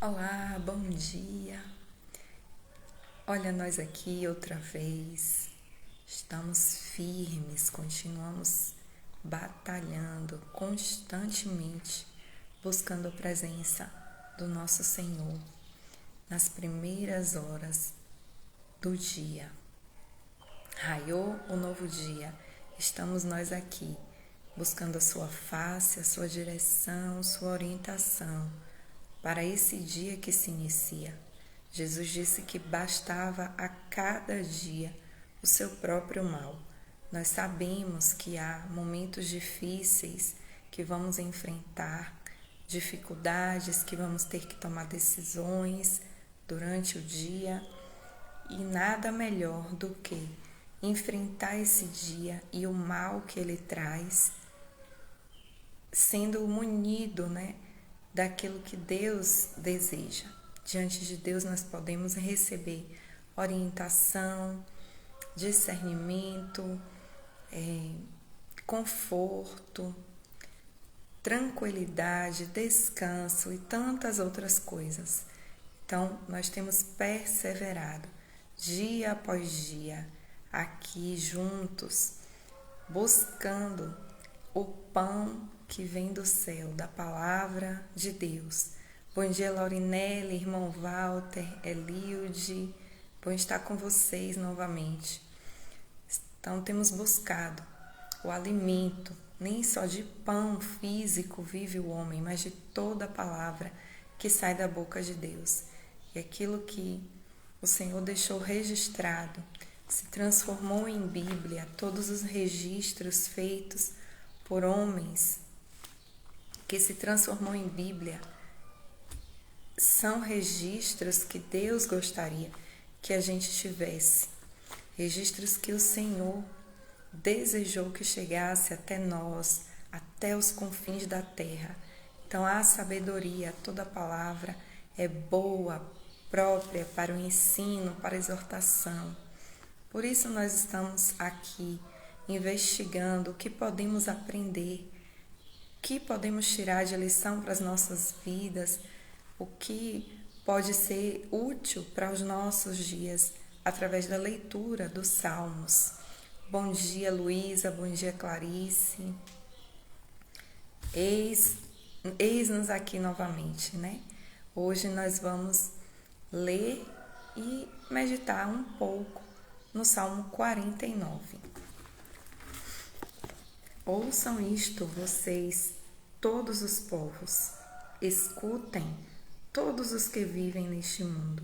Olá, bom dia. Olha, nós aqui outra vez. Estamos firmes, continuamos batalhando constantemente, buscando a presença do nosso Senhor nas primeiras horas do dia. Raiou o novo dia, estamos nós aqui, buscando a sua face, a sua direção, sua orientação para esse dia que se inicia. Jesus disse que bastava a cada dia o seu próprio mal. Nós sabemos que há momentos difíceis que vamos enfrentar, dificuldades que vamos ter que tomar decisões durante o dia, e nada melhor do que enfrentar esse dia e o mal que ele traz, sendo munido, daquilo que Deus deseja. Diante de Deus nós podemos receber orientação, discernimento, conforto, tranquilidade, descanso e tantas outras coisas. Então, nós temos perseverado dia após dia aqui juntos, buscando o pão que vem do céu, da palavra de Deus. Bom dia, Laurinelli, irmão Walter, Elilde, bom estar com vocês novamente. Então, temos buscado o alimento, nem só de pão físico vive o homem, mas de toda a palavra que sai da boca de Deus. E aquilo que o Senhor deixou registrado se transformou em Bíblia. Todos os registros feitos por homens que se transformou em Bíblia são registros que Deus gostaria que a gente tivesse, registros que o Senhor desejou que chegasse até nós, até os confins da terra. Então a sabedoria, toda palavra é boa, própria para o ensino, para a exortação. Por isso nós estamos aqui investigando o que podemos aprender, o que podemos tirar de lição para as nossas vidas, o que pode ser útil para os nossos dias através da leitura dos Salmos. Bom dia, Luísa, bom dia, Clarice. Eis-nos aqui novamente, Hoje nós vamos ler e meditar um pouco no Salmo 49. Ouçam isto, vocês, todos os povos, escutem todos os que vivem neste mundo,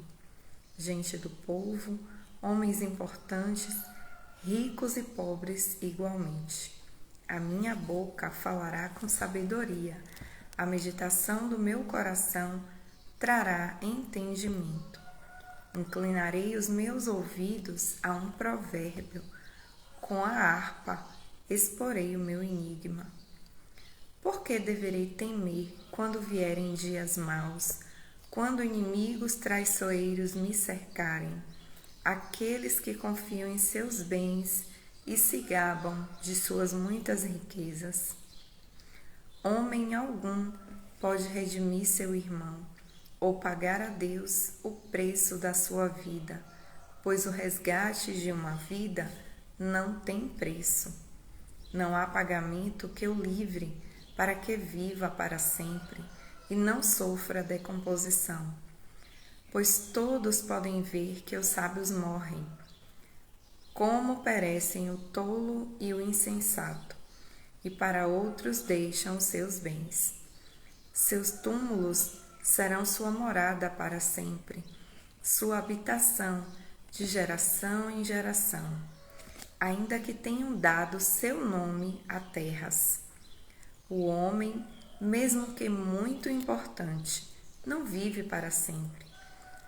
gente do povo, homens importantes, ricos e pobres igualmente. A minha boca falará com sabedoria, a meditação do meu coração trará entendimento. Inclinarei os meus ouvidos a um provérbio, com a harpa exporei o meu enigma. Por que deverei temer quando vierem dias maus, quando inimigos traiçoeiros me cercarem, aqueles que confiam em seus bens e se gabam de suas muitas riquezas? Homem algum pode redimir seu irmão, ou pagar a Deus o preço da sua vida, pois o resgate de uma vida não tem preço. Não há pagamento que o livre para que viva para sempre e não sofra decomposição, pois todos podem ver que os sábios morrem. Como perecem o tolo e o insensato, e para outros deixam seus bens. Seus túmulos serão sua morada para sempre, sua habitação de geração em geração, ainda que tenham dado seu nome a terras. O homem, mesmo que muito importante, não vive para sempre.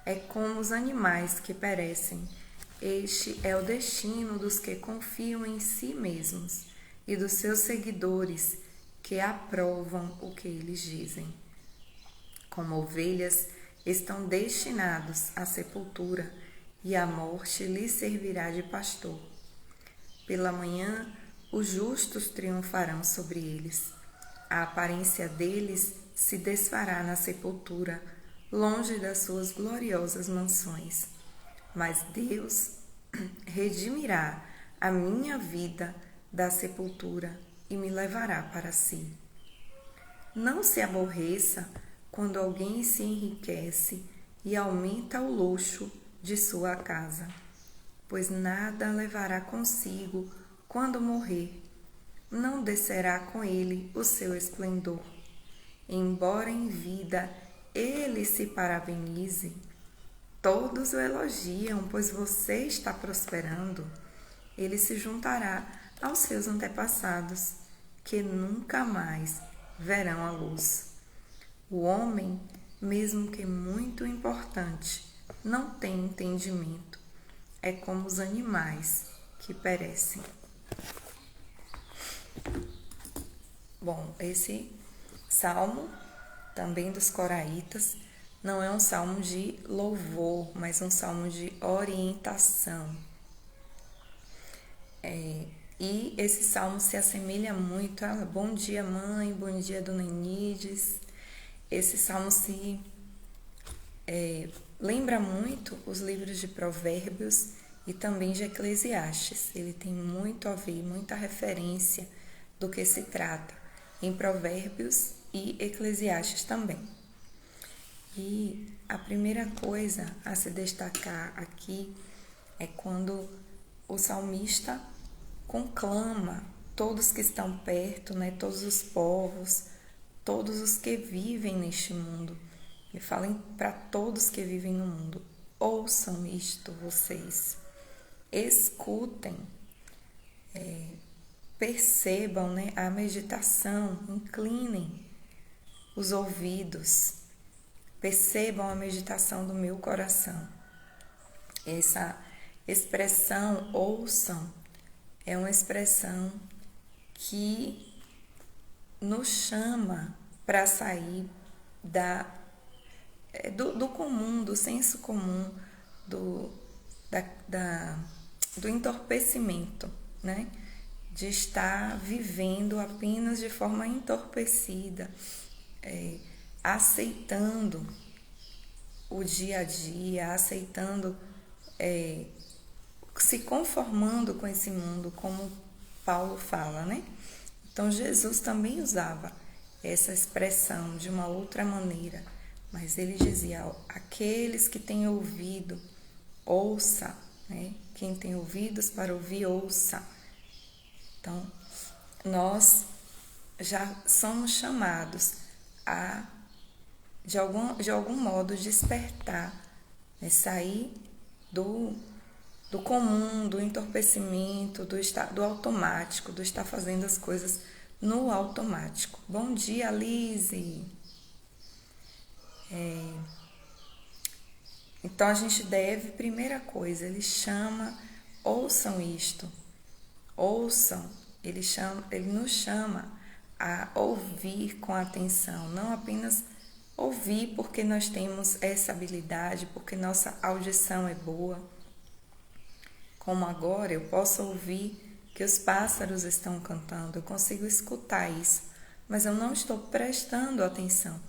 É como os animais que perecem. Este é o destino dos que confiam em si mesmos e dos seus seguidores que aprovam o que eles dizem. Como ovelhas, estão destinados à sepultura, e a morte lhes servirá de pastor. Pela manhã, os justos triunfarão sobre eles. A aparência deles se desfará na sepultura, longe das suas gloriosas mansões. Mas Deus redimirá a minha vida da sepultura e me levará para si. Não se aborreça quando alguém se enriquece e aumenta o luxo de sua casa, pois nada levará consigo quando morrer. Não descerá com ele o seu esplendor. Embora em vida ele se parabenize, todos o elogiam, pois você está prosperando. Ele se juntará aos seus antepassados, que nunca mais verão a luz. O homem, mesmo que muito importante, não tem entendimento. É como os animais que perecem. Bom, esse salmo, também dos coraitas, não é um salmo de louvor, mas um salmo de orientação. E esse salmo se assemelha muito a Bom Dia Mãe, Bom Dia Dona Enides. Esse salmo se lembra muito os livros de Provérbios e também de Eclesiastes. Ele tem muito a ver, muita referência do que se trata em Provérbios e Eclesiastes também. E a primeira coisa a se destacar aqui é quando o salmista conclama todos que estão perto, né, todos os povos, todos os que vivem neste mundo. E fala para todos que vivem no mundo: ouçam isto, vocês, escutem, percebam, né, a meditação, inclinem os ouvidos, percebam a meditação do meu coração. Essa expressão ouçam é uma expressão que nos chama para sair do comum, do senso comum, do entorpecimento, né? De estar vivendo apenas de forma entorpecida, aceitando o dia a dia, aceitando, se conformando com esse mundo, como Paulo fala, né? Então Jesus também usava essa expressão de uma outra maneira, mas ele dizia: aqueles que têm ouvido, ouça, né? Quem tem ouvidos para ouvir, ouça. Então, nós já somos chamados a, de algum modo, despertar, né? Sair do comum, do entorpecimento, do automático, do estar fazendo as coisas no automático. Bom dia, Lise! Então, a gente deve, primeira coisa, ele chama, ouçam isto, ouçam, ele nos chama a ouvir com atenção, não apenas ouvir porque nós temos essa habilidade, porque nossa audição é boa. Como agora eu posso ouvir que os pássaros estão cantando, eu consigo escutar isso, mas eu não estou prestando atenção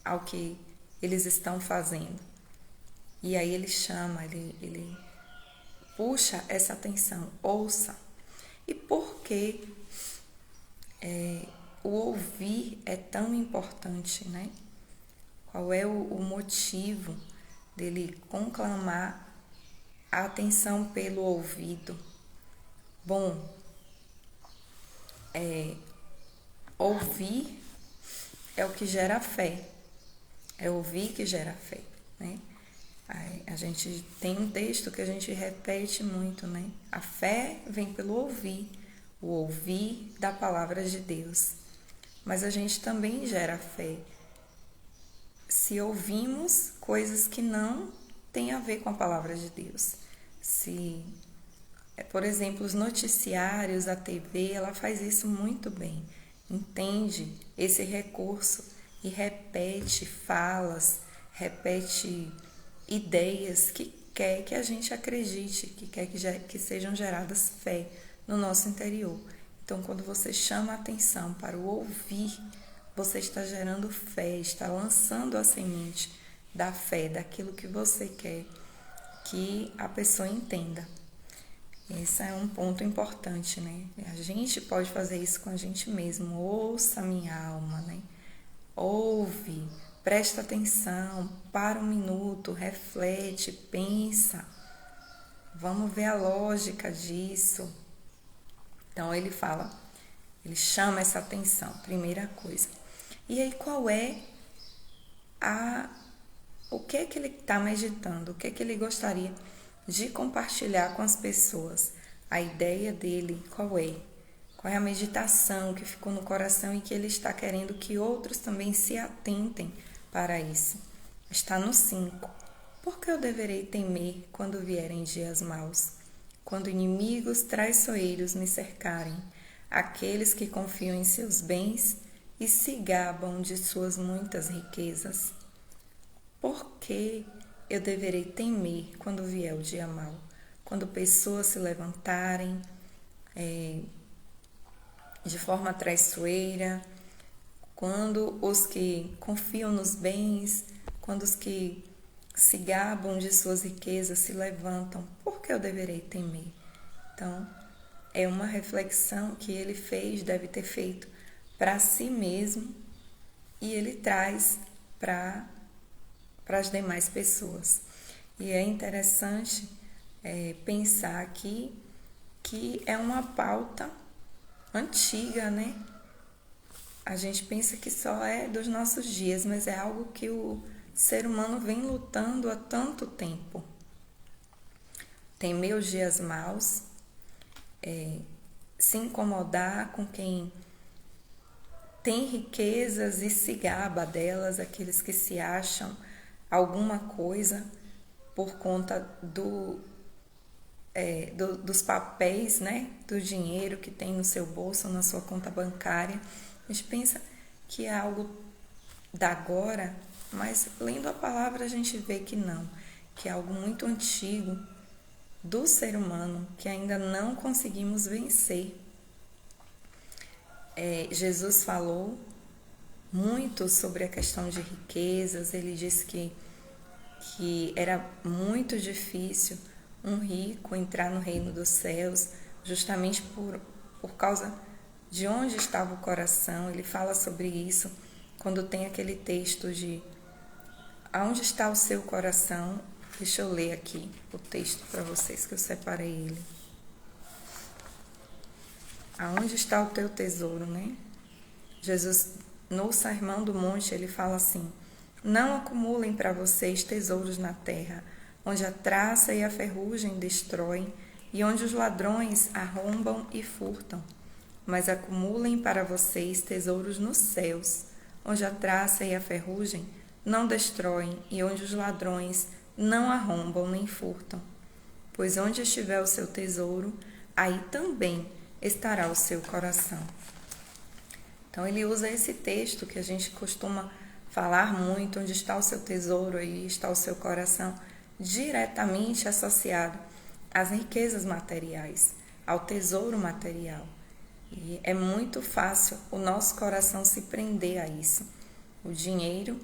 ao que eles estão fazendo. E aí ele chama, ele puxa essa atenção, ouça. E por que o ouvir é tão importante, né? Qual é o motivo dele conclamar a atenção pelo ouvido? Bom, ouvir é o que gera fé. É ouvir que gera fé, né? A gente tem um texto que a gente repete muito, né? A fé vem pelo ouvir, o ouvir da palavra de Deus. Mas a gente também gera fé se ouvimos coisas que não têm a ver com a palavra de Deus. Se, por exemplo, os noticiários, a TV, ela faz isso muito bem. Entende esse recurso e repete falas, repete ideias que quer que a gente acredite, que quer que sejam geradas fé no nosso interior. Então, quando você chama a atenção para o ouvir, você está gerando fé, está lançando a semente da fé, daquilo que você quer que a pessoa entenda. Esse é um ponto importante, né? A gente pode fazer isso com a gente mesmo. Ouça minha alma, né? Ouve, presta atenção, para um minuto, reflete, pensa. Vamos ver a lógica disso. Então ele fala, ele chama essa atenção, primeira coisa. E aí qual é o que é que ele está meditando? O que é que ele gostaria de compartilhar com as pessoas? A ideia dele qual é? Qual é a meditação que ficou no coração e que ele está querendo que outros também se atentem para isso? Está no 5. Por que eu deverei temer quando vierem dias maus? Quando inimigos traiçoeiros me cercarem, aqueles que confiam em seus bens e se gabam de suas muitas riquezas. Por que eu deverei temer quando vier o dia mau? Quando pessoas se levantarem de forma traiçoeira, quando os que confiam nos bens, quando os que se gabam de suas riquezas se levantam, por que eu deverei temer? Então, é uma reflexão que ele fez, deve ter feito para si mesmo e ele traz para as demais pessoas. E é interessante pensar aqui que é uma pauta antiga, né? A gente pensa que só é dos nossos dias, mas é algo que o ser humano vem lutando há tanto tempo. Temer os dias maus, se incomodar com quem tem riquezas e se gaba delas, aqueles que se acham alguma coisa por conta dos papéis, né, do dinheiro que tem no seu bolso, na sua conta bancária. A gente pensa que é algo da agora, mas lendo a palavra a gente vê que não, que é algo muito antigo do ser humano que ainda não conseguimos vencer. Jesus falou muito sobre a questão de riquezas. Ele disse que era muito difícil um rico entrar no reino dos céus, justamente por causa de onde estava o coração. Ele fala sobre isso quando tem aquele texto de aonde está o seu coração. Deixa eu ler aqui o texto para vocês, que eu separei ele. Aonde está o teu tesouro, né? Jesus, no Sermão do Monte, ele fala assim: não acumulem para vocês tesouros na terra, onde a traça e a ferrugem destroem e onde os ladrões arrombam e furtam. Mas acumulem para vocês tesouros nos céus, onde a traça e a ferrugem não destroem e onde os ladrões não arrombam nem furtam. Pois onde estiver o seu tesouro, aí também estará o seu coração. Então ele usa esse texto que a gente costuma falar muito, onde está o seu tesouro, aí está o seu coração, diretamente associado às riquezas materiais, ao tesouro material. E é muito fácil o nosso coração se prender a isso. O dinheiro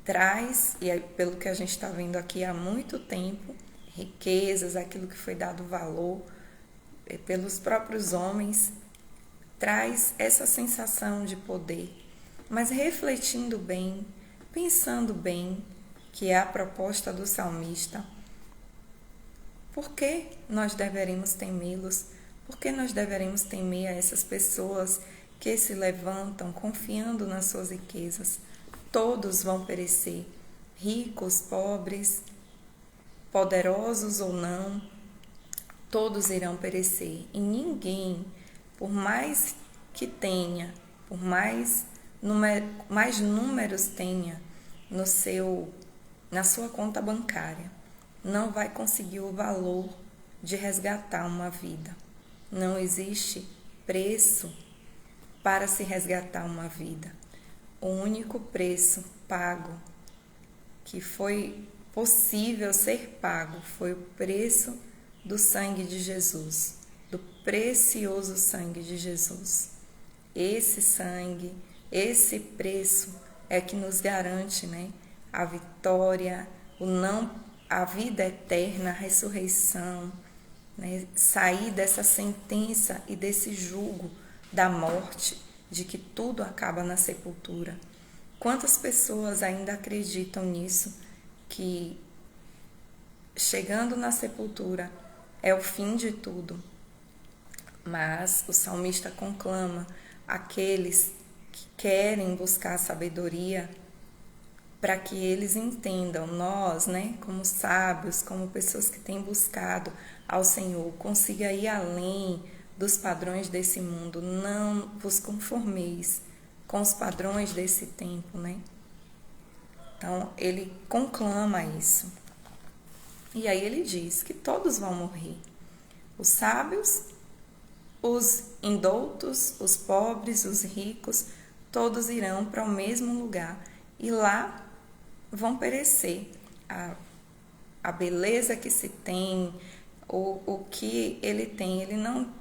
traz, e pelo que a gente está vendo aqui há muito tempo, riquezas, aquilo que foi dado valor pelos próprios homens, traz essa sensação de poder. Mas refletindo bem, pensando bem, que é a proposta do salmista, por que nós deveríamos temê-los? Por que nós deveríamos temer a essas pessoas que se levantam confiando nas suas riquezas? Todos vão perecer, ricos, pobres, poderosos ou não, todos irão perecer. E ninguém, por mais que tenha, por mais números tenha na sua conta bancária, não vai conseguir o valor de resgatar uma vida. Não existe preço para se resgatar uma vida. O único preço pago, que foi possível ser pago, foi o preço do sangue de Jesus, do precioso sangue de Jesus. Esse sangue, esse preço é que nos garante, né, a vitória, o não, a vida eterna, a ressurreição, né? Sair dessa sentença e desse jugo da morte, de que tudo acaba na sepultura. Quantas pessoas ainda acreditam nisso, que chegando na sepultura é o fim de tudo? Mas o salmista conclama aqueles que querem buscar sabedoria para que eles entendam, nós, né, como sábios, como pessoas que têm buscado ao Senhor, consiga ir além dos padrões desse mundo, não vos conformeis com os padrões desse tempo, né? Então, ele conclama isso. E aí ele diz que todos vão morrer. Os sábios, os indoutos, os pobres, os ricos, todos irão para o mesmo lugar. E lá vão perecer. A beleza que se tem, o que ele tem, ele não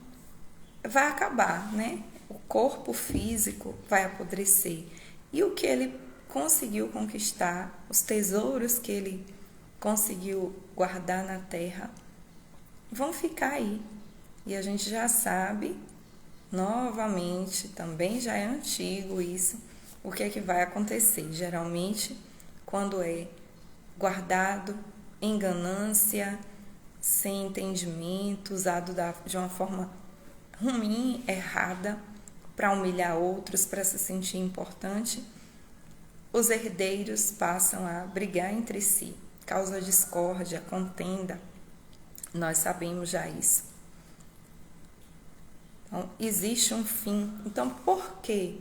vai acabar, né? O corpo físico vai apodrecer. E o que ele conseguiu conquistar, os tesouros que ele conseguiu guardar na terra, vão ficar aí. E a gente já sabe, novamente, também já é antigo isso, o que é que vai acontecer. Geralmente, quando é guardado em ganância, sem entendimento, usado de uma forma ruim, errada, para humilhar outros, para se sentir importante, os herdeiros passam a brigar entre si, causa discórdia, contenda. Nós sabemos já isso. Então, existe um fim. Então, por que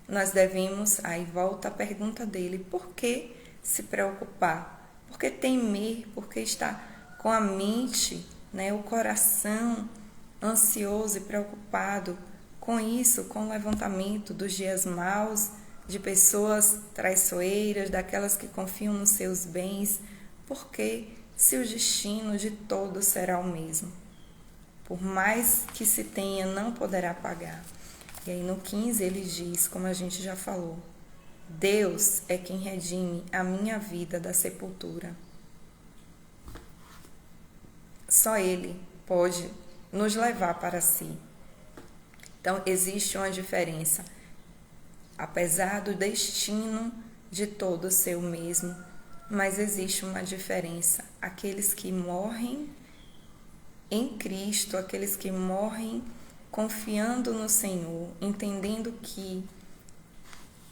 nós devemos, aí volta a pergunta dele, por que se preocupar? Por que temer? Por que estar com a mente, né, o coração ansioso e preocupado com isso, com o levantamento dos dias maus, de pessoas traiçoeiras, daquelas que confiam nos seus bens? Porque se o destino de todos será o mesmo, por mais que se tenha, não poderá pagar. E aí no 15 ele diz, como a gente já falou, Deus é quem redime a minha vida da sepultura. Só Ele pode nos levar para si. Então existe uma diferença. Apesar do destino de todos ser o mesmo, mas existe uma diferença. Aqueles que morrem em Cristo, aqueles que morrem confiando no Senhor, entendendo que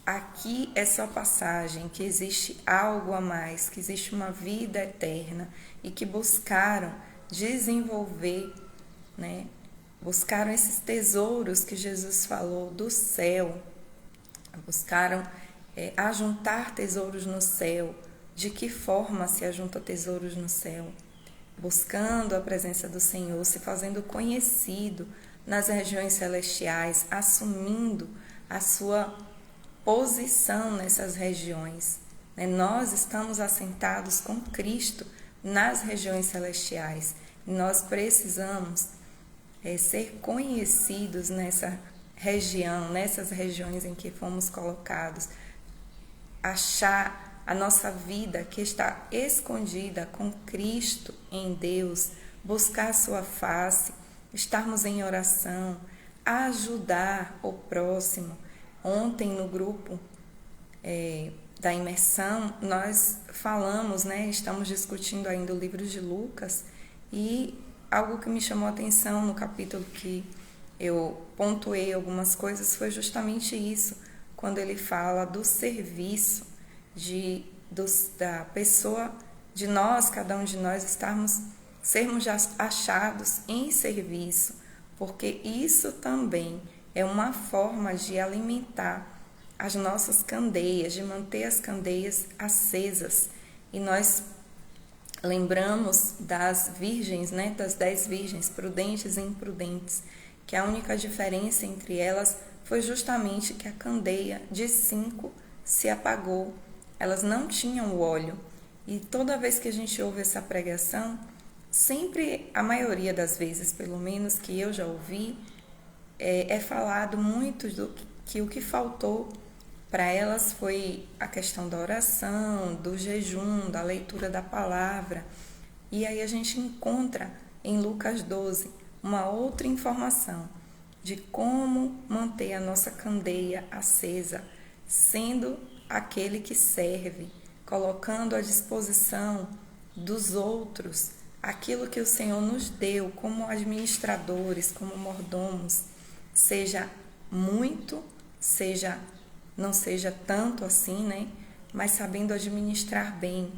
aqui é só passagem, que existe algo a mais, que existe uma vida eterna e que buscaram desenvolver, né? Buscaram esses tesouros que Jesus falou do céu, buscaram ajuntar tesouros no céu. De que forma se ajunta tesouros no céu? Buscando a presença do Senhor, se fazendo conhecido nas regiões celestiais, assumindo a sua posição nessas regiões. Nós estamos assentados com Cristo nas regiões celestiais. Nós precisamos ser conhecidos nessa região, nessas regiões em que fomos colocados, achar a nossa vida que está escondida com Cristo em Deus, buscar a sua face, estarmos em oração, ajudar o próximo. Ontem no grupo da imersão nós falamos, né, estamos discutindo ainda o livro de Lucas, e algo que me chamou a atenção no capítulo que eu pontuei algumas coisas foi justamente isso, quando ele fala do serviço, da pessoa, de nós, cada um de nós sermos achados em serviço, porque isso também é uma forma de alimentar as nossas candeias, de manter as candeias acesas. E nós lembramos das virgens, né, das 10 virgens, prudentes e imprudentes, que a única diferença entre elas foi justamente que a candeia de 5 se apagou. Elas não tinham o óleo. E toda vez que a gente ouve essa pregação, sempre, a maioria das vezes, pelo menos que eu já ouvi, é falado muito que o que faltou Para elas foi a questão da oração, do jejum, da leitura da palavra. E aí a gente encontra em Lucas 12 uma outra informação de como manter a nossa candeia acesa, sendo aquele que serve, colocando à disposição dos outros aquilo que o Senhor nos deu como administradores, como mordomos, seja muito, não seja tanto assim, né? Mas sabendo administrar bem,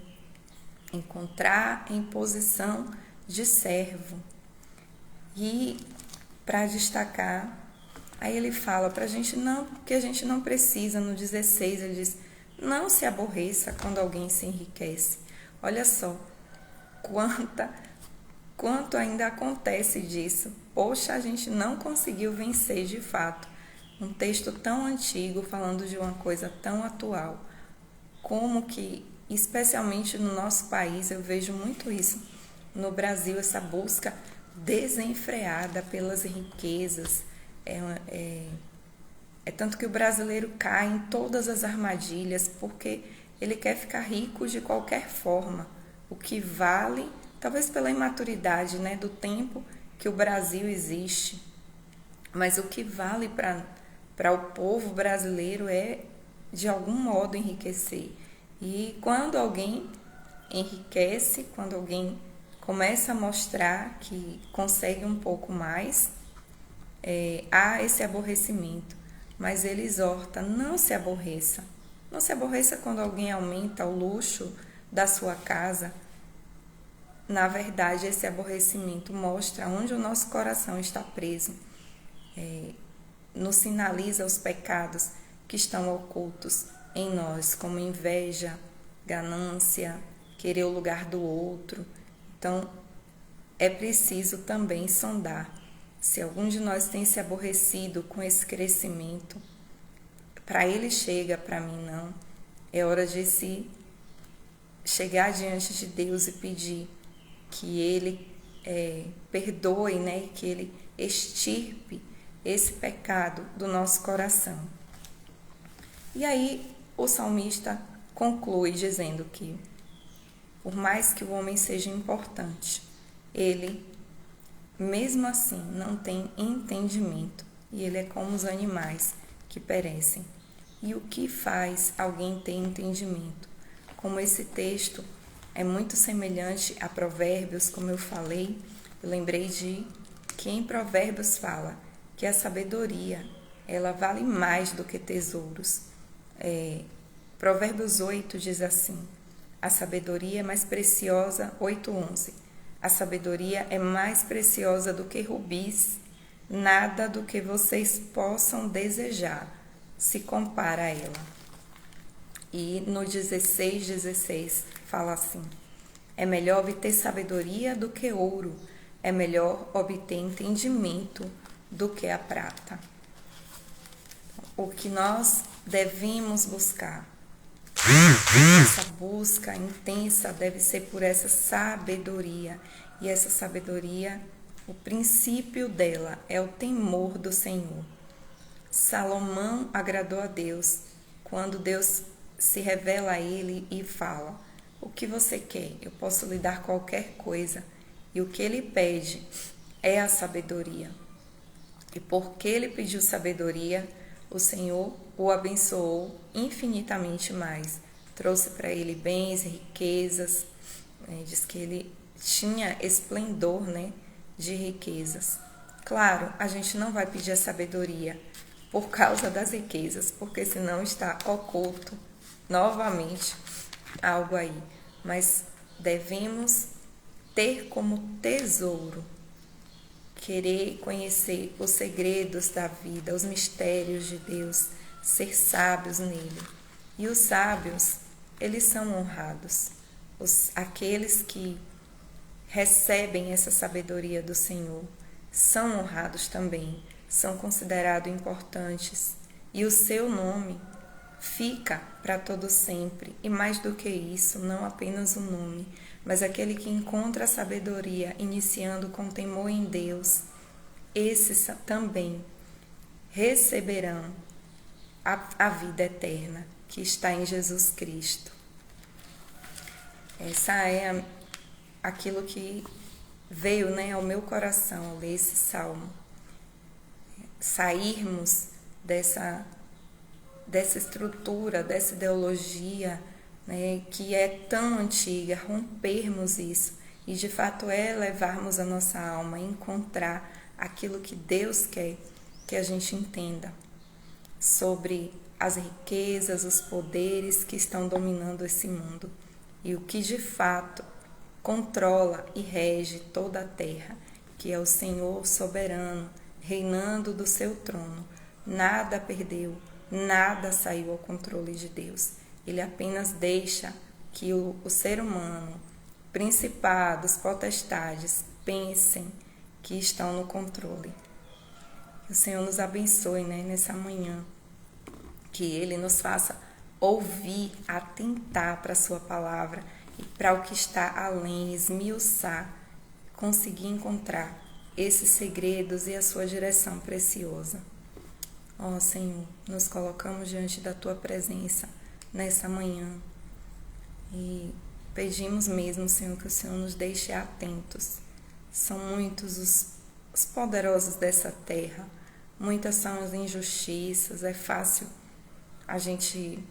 encontrar em posição de servo. E para destacar, aí ele fala para a gente não, que a gente não precisa, no 16 ele diz, não se aborreça quando alguém se enriquece. Olha só, quanto ainda acontece disso. Poxa, a gente não conseguiu vencer de fato. Um texto tão antigo falando de uma coisa tão atual. Como que, especialmente no nosso país, eu vejo muito isso. No Brasil, essa busca desenfreada pelas riquezas. É tanto que o brasileiro cai em todas as armadilhas porque ele quer ficar rico de qualquer forma. O que vale, talvez pela imaturidade, né, do tempo que o Brasil existe, mas o que vale para o povo brasileiro é, de algum modo, enriquecer. E quando alguém enriquece, quando alguém começa a mostrar que consegue um pouco mais, há esse aborrecimento. Mas ele exorta, não se aborreça. Não se aborreça quando alguém aumenta o luxo da sua casa. Na verdade, esse aborrecimento mostra onde o nosso coração está preso. Nos sinaliza os pecados que estão ocultos em nós, como inveja, ganância, querer o lugar do outro. Então, é preciso também sondar se algum de nós tem se aborrecido com esse crescimento. Para ele chega, para mim não. É hora de se chegar diante de Deus e pedir que ele perdoe, né? Que ele extirpe esse pecado do nosso coração. E aí o salmista conclui dizendo que, por mais que o homem seja importante, ele, mesmo assim, não tem entendimento e ele é como os animais que perecem. E o que faz alguém ter entendimento? Como esse texto é muito semelhante a Provérbios, como eu falei, eu lembrei de que em Provérbios fala que a sabedoria, ela vale mais do que tesouros. Provérbios 8 diz assim, a sabedoria é mais preciosa, 8:11, a sabedoria é mais preciosa do que rubis, nada do que vocês possam desejar se compara a ela. E no 16 fala assim, é melhor obter sabedoria do que ouro, é melhor obter entendimento do que a prata. O que nós devemos buscar, essa busca intensa deve ser por essa sabedoria. E essa sabedoria, o princípio dela é o temor do Senhor. Salomão agradou a Deus quando Deus se revela a ele e fala, o que você quer? Eu posso lhe dar qualquer coisa. E o que ele pede é a sabedoria. E porque ele pediu sabedoria, o Senhor o abençoou infinitamente mais. Trouxe para ele bens, riquezas. Diz que ele tinha esplendor, né, de riquezas. Claro, a gente não vai pedir a sabedoria por causa das riquezas, porque senão está oculto novamente algo aí. Mas devemos ter como tesouro querer conhecer os segredos da vida, os mistérios de Deus, ser sábios nele. E os sábios, eles são honrados. Aqueles que recebem essa sabedoria do Senhor são honrados também, são considerados importantes. E o seu nome fica para todo sempre. E mais do que isso, não apenas o nome, mas aquele que encontra a sabedoria, iniciando com temor em Deus, esses também receberão a vida eterna que está em Jesus Cristo. Essa é aquilo que veio, né, ao meu coração ao ler esse salmo. Sairmos dessa estrutura, dessa ideologia, né, que é tão antiga, rompermos isso e de fato levarmos a nossa alma a encontrar aquilo que Deus quer que a gente entenda sobre as riquezas, os poderes que estão dominando esse mundo e o que de fato controla e rege toda a terra, que é o Senhor soberano, reinando do seu trono. Nada perdeu, nada saiu ao controle de Deus. Ele apenas deixa que o ser humano, principados, potestades, pensem que estão no controle. Que o Senhor nos abençoe, né, nessa manhã. Que Ele nos faça ouvir, atentar para a sua palavra e para o que está além, esmiuçar, conseguir encontrar esses segredos e a sua direção preciosa. Ó Senhor, nos colocamos diante da Tua presença nessa manhã e pedimos mesmo, Senhor, que o Senhor nos deixe atentos. São muitos os poderosos dessa terra, muitas são as injustiças, é fácil a gente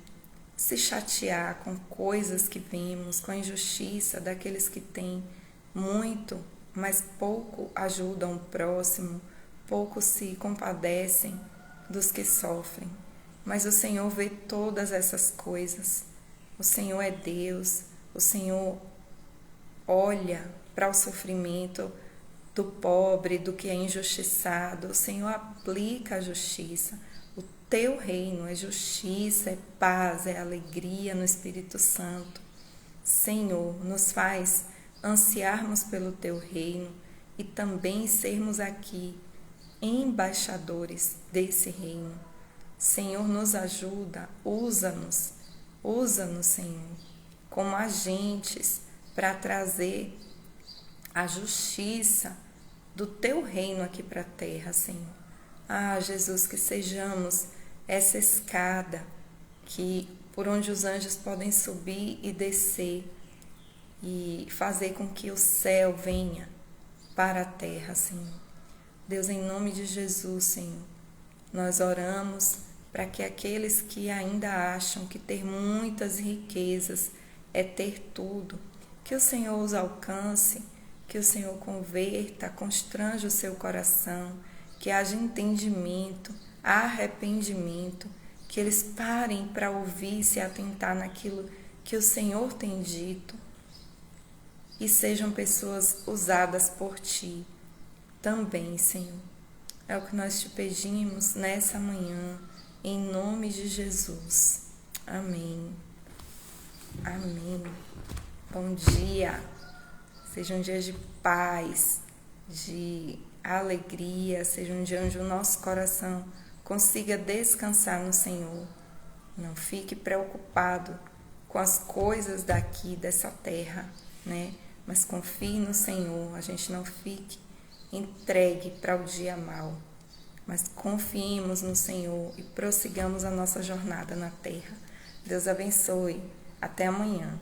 se chatear com coisas que vemos, com a injustiça daqueles que têm muito, mas pouco ajudam o próximo, pouco se compadecem dos que sofrem. Mas o Senhor vê todas essas coisas. O Senhor é Deus, o Senhor olha para o sofrimento do pobre, do que é injustiçado. O Senhor aplica a justiça. O Teu reino é justiça, é paz, é alegria no Espírito Santo. Senhor, nos faz ansiarmos pelo Teu reino e também sermos aqui embaixadores desse reino. Senhor, nos ajuda, usa-nos, Senhor, como agentes para trazer a justiça do Teu reino aqui para a terra, Senhor. Ah, Jesus, que sejamos essa escada por onde os anjos podem subir e descer e fazer com que o céu venha para a terra, Senhor. Deus, em nome de Jesus, Senhor, nós oramos para que aqueles que ainda acham que ter muitas riquezas é ter tudo, que o Senhor os alcance, que o Senhor converta, constranja o seu coração, que haja entendimento, arrependimento, que eles parem para ouvir e se atentar naquilo que o Senhor tem dito e sejam pessoas usadas por Ti também, Senhor. É o que nós Te pedimos nessa manhã, em nome de Jesus. Amém. Amém. Bom dia. Seja um dia de paz, de alegria, seja um dia onde o nosso coração consiga descansar no Senhor. Não fique preocupado com as coisas daqui, dessa terra, né? Mas confie no Senhor. A gente não fique entregue para o dia mau, mas confiemos no Senhor e prossigamos a nossa jornada na terra. Deus abençoe. Até amanhã.